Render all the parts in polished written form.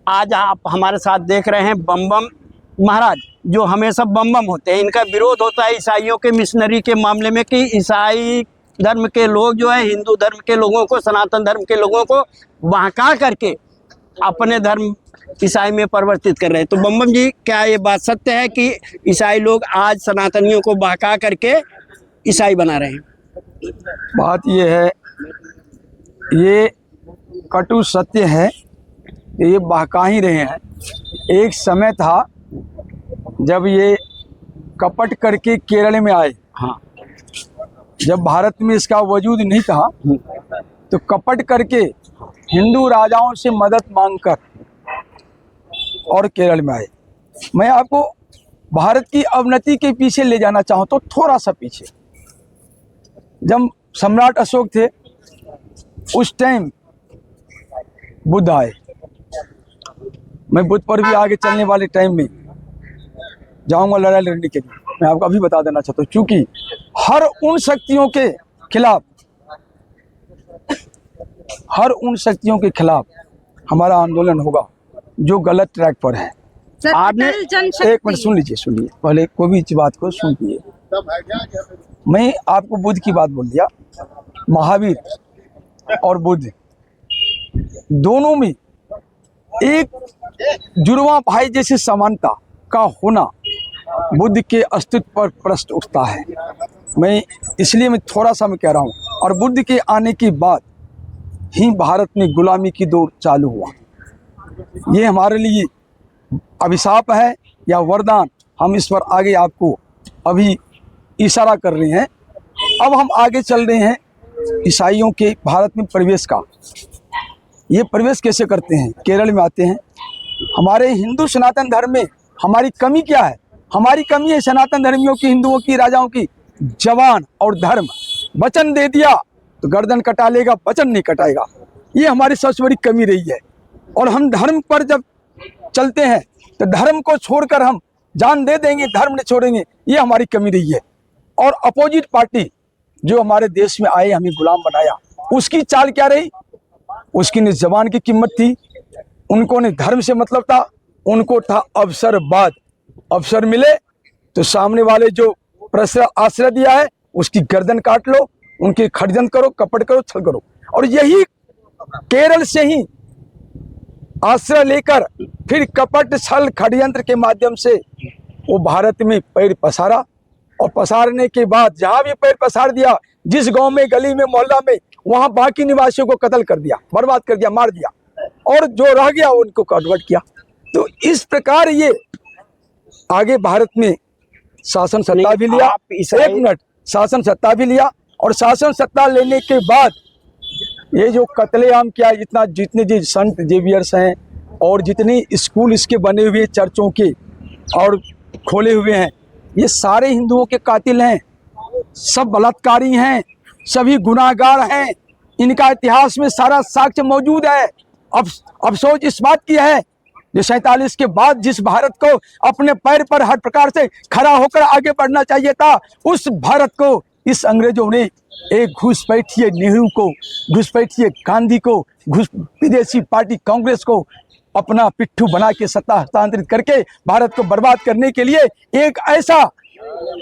आज आप हमारे साथ देख रहे हैं बम बम महाराज, जो हमेशा बम बम होते हैं। इनका विरोध होता है ईसाइयों के मिशनरी के मामले में कि ईसाई धर्म के लोग जो है हिंदू धर्म के लोगों को, सनातन धर्म के लोगों को बहका करके अपने धर्म ईसाई में परिवर्तित कर रहे हैं। तो बम बम जी, क्या ये बात सत्य है कि ईसाई लोग आज सनातनियों को बहका करके ईसाई बना रहे हैं? बात ये है, ये कटु सत्य है कि ये बहका ही रहे हैं। एक समय था जब ये कपट करके केरल में आए। हाँ, जब भारत में इसका वजूद नहीं था तो कपट करके हिंदू राजाओं से मदद मांगकर और केरल में आए। मैं आपको भारत की अवनति के पीछे ले जाना चाहूँ तो थोड़ा सा पीछे, जब सम्राट अशोक थे उस टाइम बुद्ध आए। मैं बुद्ध पर भी आगे चलने वाले टाइम में जाऊंगा लड़ाई लड़ने के लिए। मैं आपको अभी बता देना चाहता हूँ, क्योंकि हर उन शक्तियों के खिलाफ हमारा आंदोलन होगा जो गलत ट्रैक पर है। आपने एक मिनट सुनिए, पहले कोई भी बात को सुनिए। मैं आपको बुद्ध की बात बोल दिया। महावीर और बुद्ध दोनों में एक जुड़वा भाई जैसी समानता का होना बुद्ध के अस्तित्व पर प्रश्न उठता है। इसलिए मैं थोड़ा सा कह रहा हूँ। और बुद्ध के आने के बाद ही भारत में गुलामी की दौर चालू हुआ। ये हमारे लिए अभिशाप है या वरदान, हम इस पर आगे आपको अभी इशारा कर रहे हैं। अब हम आगे चल रहे हैं ईसाइयों के भारत में प्रवेश का। ये प्रवेश कैसे करते हैं? केरल में आते हैं। हमारे हिंदू सनातन धर्म में हमारी कमी क्या है? हमारी कमी है सनातन धर्मियों की, हिंदुओं की, राजाओं की, जवान और धर्म। वचन दे दिया तो गर्दन कटा लेगा, वचन नहीं कटाएगा। ये हमारी सबसे बड़ी कमी रही है। और हम धर्म पर जब चलते हैं तो धर्म को छोड़कर हम जान दे देंगे, धर्म नहीं छोड़ेंगे, ये हमारी कमी रही है। और अपोजिट पार्टी जो हमारे देश में आए, हमें गुलाम बनाया, उसकी चाल क्या रही? उसकी न जबान की कीमत थी, उनको ने धर्म से मतलब था, उनको था अवसरवाद। अवसर मिले तो सामने वाले जो आश्रय दिया है उसकी गर्दन काट लो, उनके षड्यंत्र करो, कपट करो, छल करो। और यही केरल से ही आश्रय लेकर फिर कपट, छल, षड्यंत्र के माध्यम से वो भारत में पैर पसारा। और पसारने के बाद जहां भी पैर पसार दिया, जिस गांव में, गली में, मोहल्ला में, वहां बाकी निवासियों को कत्ल कर दिया, बर्बाद कर दिया, मार दिया। और जो रह गया उनको कन्वर्ट किया। तो इस प्रकार ये आगे भारत में शासन सत्ता भी लिया। एक मिनट, शासन सत्ता भी लिया। और शासन सत्ता लेने के बाद ये जो कत्लेआम किया, जितने जी संत जेवियर्स हैं और जितने स्कूल इसके बने हुए, चर्चों के और खोले हुए हैं, ये सारे हिंदुओं के कातिल हैं। सब बलात्कारी हैं, सभी गुनाहगार हैं। इनका इतिहास में सारा साक्ष्य मौजूद है। अब अफसोस इस बात की है जो 47 के बाद जिस भारत को अपने पैर पर हर प्रकार से खड़ा होकर आगे बढ़ना चाहिए था, उस भारत को इस अंग्रेजों ने एक घुसपैठिए नेहरू को, घुसपैठिए गांधी को, विदेशी पार्टी कांग्रेस को अपना पिट्ठू बना के सत्ता हस्तांतरित करके भारत को बर्बाद करने के लिए एक ऐसा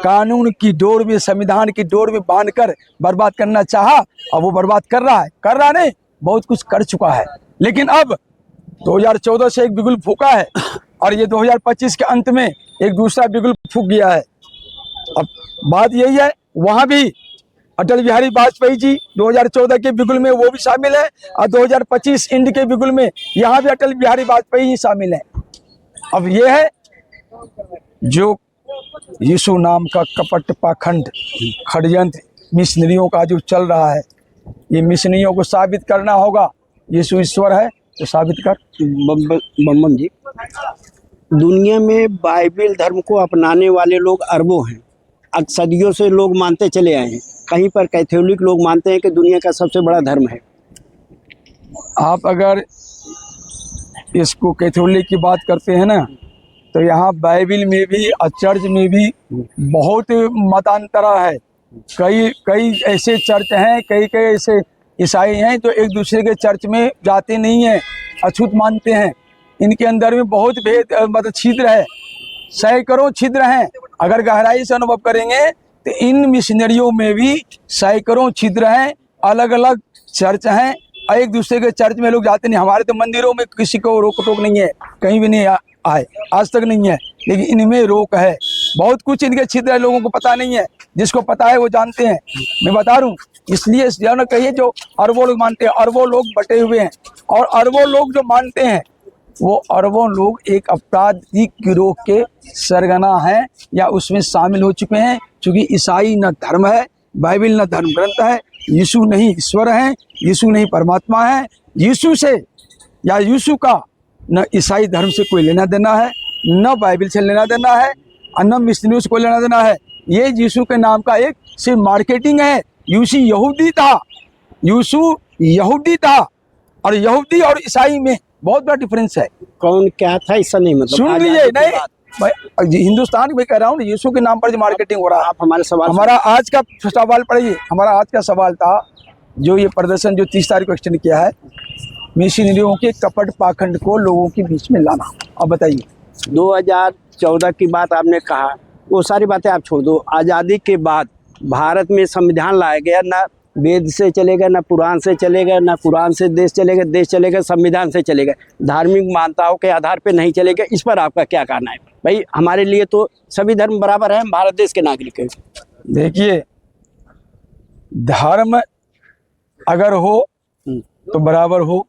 कानून की डोर में, संविधान की डोर में बांधकर बर्बाद करना चाहा। अब वो बर्बाद कर रहा नहीं, बहुत कुछ कर चुका है। लेकिन अब 2014 से एक बिगुल फूका है और ये 2025 के अंत में एक दूसरा बिगुल फूक गया है। अब बात यही है, वहां भी अटल बिहारी वाजपेयी जी 2014 के बिगुल में वो भी शामिल है और 2025 इंड के बिगुल में यहाँ भी अटल बिहारी वाजपेयी ही शामिल है। अब ये है जो यीशु नाम का कपट, पाखंड, षड्यंत्र मिशनरियों का जो चल रहा है, ये मिशनरियों को साबित करना होगा यीशु ईश्वर है तो साबित कर। बम जी, दुनिया में बाइबल धर्म को अपनाने वाले लोग अरबों हैं। सदियों से लोग मानते चले आए हैं। कहीं पर कैथोलिक लोग मानते हैं कि दुनिया का सबसे बड़ा धर्म है। आप अगर इसको कैथोलिक की बात करते हैं ना, तो यहाँ बाइबल में भी और चर्च में भी बहुत मतांतरा है। कई ऐसे चर्च हैं, कई ऐसे ईसाई हैं जो एक दूसरे के चर्च में जाते नहीं हैं, अछूत मानते हैं। इनके अंदर में बहुत भेद मतलब छिद्र है, सैकड़ों छिद्र हैं। अगर गहराई से अनुभव करेंगे तो इन मिशनरियों में भी सैकड़ों छिद्र हैं, अलग अलग चर्च हैं, एक दूसरे के चर्च में लोग जाते नहीं। हमारे तो मंदिरों में किसी को रोक टोक नहीं है, कहीं भी नहीं आए, आज तक नहीं है, लेकिन इनमें रोक है। बहुत कुछ इनके छिद्र है, लोगों को पता नहीं है, जिसको पता है वो जानते हैं। मैं बता रहा हूँ, इसलिए जाना कहिए जो अरबों लोग मानते हैं, अरबों लोग बटे हुए हैं, और अरबों लोग जो मानते हैं वो अरबों लोग एक आपराधिक गिरोह के सरगना हैं या उसमें शामिल हो चुके हैं। क्योंकि ईसाई न धर्म है, बाइबल न धर्म ग्रंथ है, यीशु नहीं ईश्वर है, यीशु नहीं परमात्मा है, यीशु से या यीशु का न ईसाई धर्म से कोई लेना देना है, न बाइबल से लेना देना है, और न मिशनरियों से कोई लेना देना है। ये यीशु के नाम का एक सिर्फ मार्केटिंग है। यीशु यहूदी था, यीशु यहूदी था, और यहूदी और ईसाई में बहुत बड़ा डिफरेंस है। कौन क्या था ऐसा नहीं, मतलब सुन लीजिए, नहीं हिंदुस्तान में कह रहा हूँ, यीशु के नाम पर जो मार्केटिंग हो रहा है। आप हमारे सवाल हमारा आज का सवाल पढ़िए, हमारा आज का सवाल था जो ये प्रदर्शन जो 30 तारीख को एक्सटेंड किया है, मिशनरियों के कपट पाखंड को लोगों के बीच में लाना। अब बताइए, 2014 की बात आपने कहा, वो सारी बातें आप छोड़ दो। आज़ादी के बाद भारत में संविधान लाया गया, ना वेद से चलेगा, ना पुराण से चलेगा, ना कुरान से देश चलेगा, संविधान से चलेगा, धार्मिक मान्यताओं के आधार पे नहीं चलेगा। इस पर आपका क्या कहना है? भाई हमारे लिए तो सभी धर्म बराबर हैं, हम भारत देश के नागरिक हैं। देखिए, धर्म अगर हो तो बराबर हो,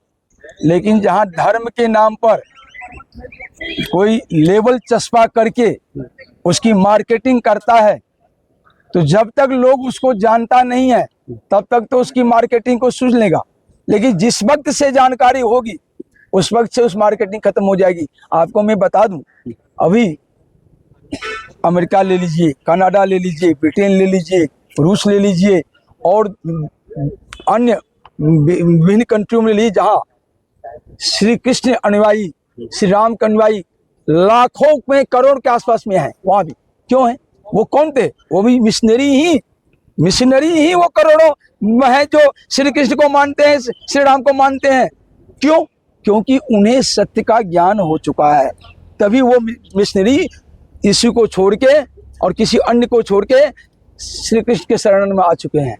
लेकिन जहाँ धर्म के नाम पर कोई लेबल चस्पा करके उसकी मार्केटिंग करता है, तो जब तक लोग उसको जानता नहीं है तब तक तो उसकी मार्केटिंग को सुन लेगा। लेकिन जिस वक्त से जानकारी होगी उस वक्त से उस मार्केटिंग खत्म हो जाएगी। आपको मैं बता दूं, अभी अमेरिका ले लीजिए, कनाडा ले लीजिए, ब्रिटेन ले लीजिए, रूस ले लीजिए, और अन्य विभिन्न कंट्रियों में ले लीजिए, जहाँ श्री कृष्ण अनुयायी, श्री राम के अनुयायी लाखों में, करोड़ के आसपास में है। वहाँ भी क्यों है? वो कौन थे? वो भी मिशनरी ही वो करोड़ों है जो श्री कृष्ण को मानते हैं, श्री राम को मानते हैं। क्यों? क्योंकि उन्हें सत्य का ज्ञान हो चुका है। तभी वो मिशनरी यीशु को छोड़ के और किसी अन्य को छोड़ के श्री कृष्ण के शरण में आ चुके हैं।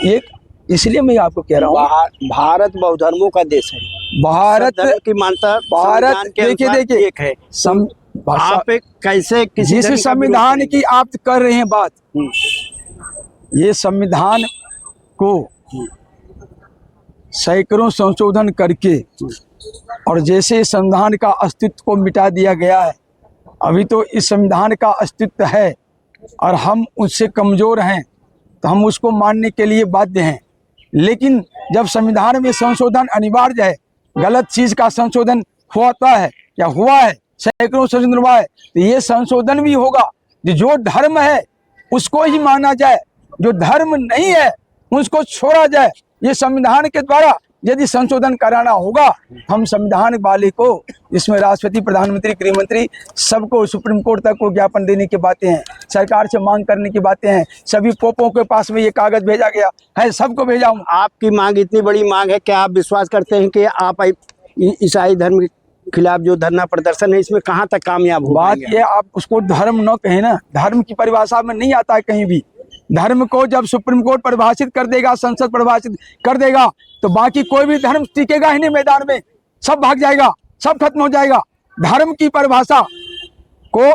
एक इसलिए मैं आपको कह रहा हूँ, भारत बहुधर्मों का देश है। भारत की मानता भारत देखिए एक है। आप कैसे किसी जिस संविधान की आप कर रहे हैं बात, ये संविधान को सैकड़ों संशोधन करके और जैसे संविधान का अस्तित्व को मिटा दिया गया है, अभी तो इस संविधान का अस्तित्व है और हम उससे कमजोर हैं, तो हम उसको मानने के लिए बाध्य हैं। लेकिन जब संविधान में संशोधन अनिवार्य है, गलत चीज का संशोधन होता है या हुआ है, सैकड़ों संशोधन हुआ है, तो ये संशोधन भी होगा। जो धर्म है उसको ही माना जाए, जो धर्म नहीं है उसको छोड़ा जाए। ये संविधान के द्वारा यदि संशोधन कराना होगा, हम संविधान वाले को, जिसमें राष्ट्रपति, प्रधानमंत्री, गृह मंत्री, सबको सुप्रीम कोर्ट तक को ज्ञापन देने की बातें हैं, सरकार से मांग करने की बातें हैं, सभी पोपों के पास में ये कागज भेजा गया है, सबको भेजा हूँ। आपकी मांग इतनी बड़ी मांग है, क्या आप विश्वास करते हैं कि आप ईसाई धर्म के खिलाफ जो धरना प्रदर्शन है इसमें कहाँ तक कामयाब हो? बात ये, आप उसको धर्म न कहें ना, धर्म की परिभाषा में नहीं आता है कहीं भी। धर्म को जब सुप्रीम कोर्ट परिभाषित कर देगा, संसद परिभाषित कर देगा, तो बाकी कोई भी धर्म टिकेगा ही नहीं मैदान में, सब भाग जाएगा, सब खत्म हो जाएगा। धर्म की परिभाषा को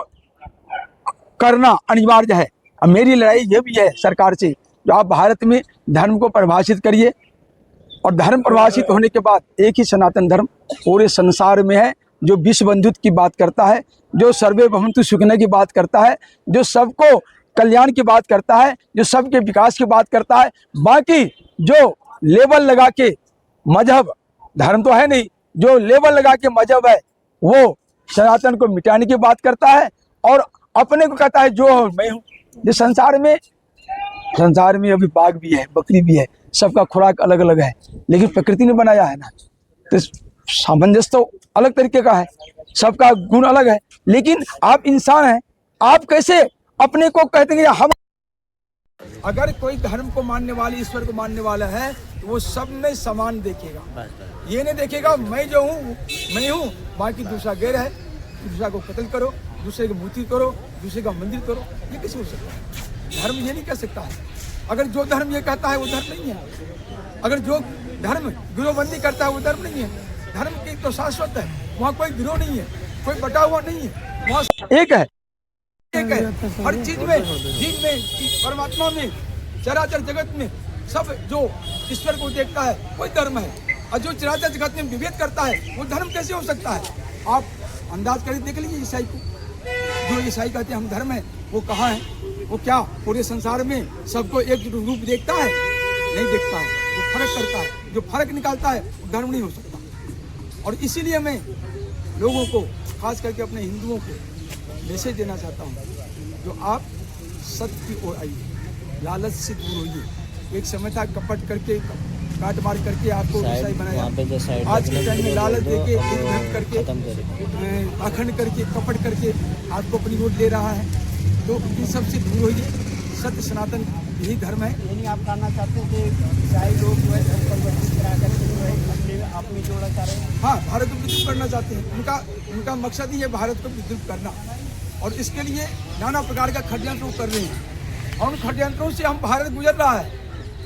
करना अनिवार्य है। अब मेरी लड़ाई ये भी है सरकार से, जो आप भारत में धर्म को परिभाषित करिए, और धर्म परिभाषित होने के बाद एक ही सनातन धर्म पूरे संसार में है, जो विश्व बंधुत्व की बात करता है, जो सर्वे भवन्तु सुखिनः की बात करता है, जो सबको कल्याण की बात करता है, जो सबके विकास की बात करता है। बाकी जो लेबल लगा के मजहब, धर्म तो है नहीं, जो लेबल लगा के मजहब है वो सनातन को मिटाने की बात करता है और अपने को कहता है जो मैं हूँ। जिस संसार में अभी बाघ भी है, बकरी भी है, सबका खुराक अलग अलग है, लेकिन प्रकृति ने बनाया है ना, तो सामंजस्य तो अलग तरीके का है, सबका गुण अलग है। लेकिन आप इंसान हैं, आप कैसे अपने को कहते हैं हम? अगर कोई धर्म को मानने वाले, ईश्वर को मानने वाला है, तो वो सब में समान देखेगा। ये नहीं देखेगा मैं जो हूँ मैं हूँ, बाकी दूसरा गैर है, दूसरा को कत्ल करो, दूसरे की मूर्ति करो, दूसरे का मंदिर करो। ये कैसे हो सकता है? धर्म ये नहीं कह सकता है। अगर जो धर्म ये कहता है वो धर्म नहीं है। अगर जो धर्म गिरोहबंदी करता है वो धर्म नहीं है। धर्म की तो शाश्वत है, वहाँ कोई गिरोह नहीं है, कोई बटा हुआ नहीं है, वहाँ एक है। हर चीज में, जीव में, परमात्मा में, चराचर जगत में सब जो ईश्वर को देखता है वही धर्म है। और जो चराचर जगत में विभेद करता है वो धर्म कैसे हो सकता है? आप अंदाज करके देख लीजिए ईसाई को। जो ईसाई कहते हैं हम धर्म है, वो कहाँ है? वो क्या पूरे संसार में सबको एक रूप देखता है? नहीं देखता है। जो फर्क करता है, जो फर्क निकालता है वो धर्म नहीं हो सकता। और इसीलिए मैं लोगों को, खास करके अपने हिंदुओं को मैसेज देना चाहता हूँ, जो आप सत्य की ओर आइए, लालच से दूर होइए। एक समय था कपट करके, काट मार करके आपको ईसाई बनाया। आज के टाइम में लालच देके, करके, पाखंड करके, कपट करके आपको अपनी ओर ले रहा है। तो इन सब से दूर होइए। सत्य सनातन यही धर्म है। यानी आप कहना चाहते हैं कि ईसाई लोग जो है धर्म परिवर्तित करा करके जो है अपने आप में जोड़ा चाह रहे हैं। हाँ, भारत को विद्युत करना चाहते हैं। उनका मकसद ही है भारत को विद्युत करना, और इसके लिए नाना प्रकार का षड्यंत्र कर रहे हैं। और उन षड्यंत्रों से हम भारत गुजर रहा है।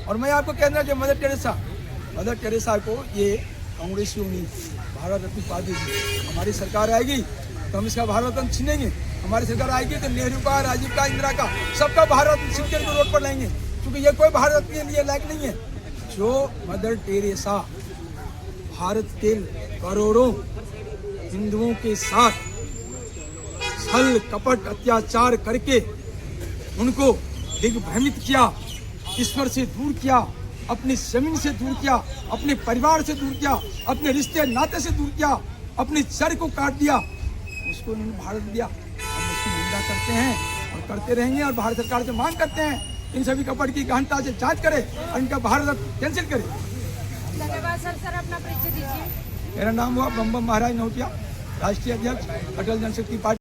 और मैं आपको कहना कि मदर टेरेसा को ये कांग्रेसियों ने भारत रत्न पा देगी। हमारी सरकार आएगी तो हम इसका भारत रत्न छीनेंगे। हमारी सरकार आएगी तो नेहरू का, राजीव का, इंदिरा का, सबका भारत सिक्के को रोड पर लाएंगे, क्योंकि ये कोई भारत के लिए लायक नहीं है। जो मदर टेरेसा भारत के करोड़ों हिंदुओं के साथ छल कपट अत्याचार करके उनको दिग्भ्रमित किया, ईश्वर से दूर किया, अपनी जमीन से दूर किया, अपने परिवार से दूर किया, अपने रिश्ते नाते से दूर किया, अपनी जड़ को काट दिया, उसको उन्होंने भारत दिया। हम उसकी निंदा करते हैं और करते रहेंगे। और भारत सरकार से मांग करते हैं इन सभी कपट की गहनता से जांच करे और इनका भारत कैंसिल करे। धन्यवाद सर। अपना परिचय दीजिए। मेरा नाम हुआ बम बम महाराज नौटिया, राष्ट्रीय अध्यक्ष अटल जनशक्ति पार्टी।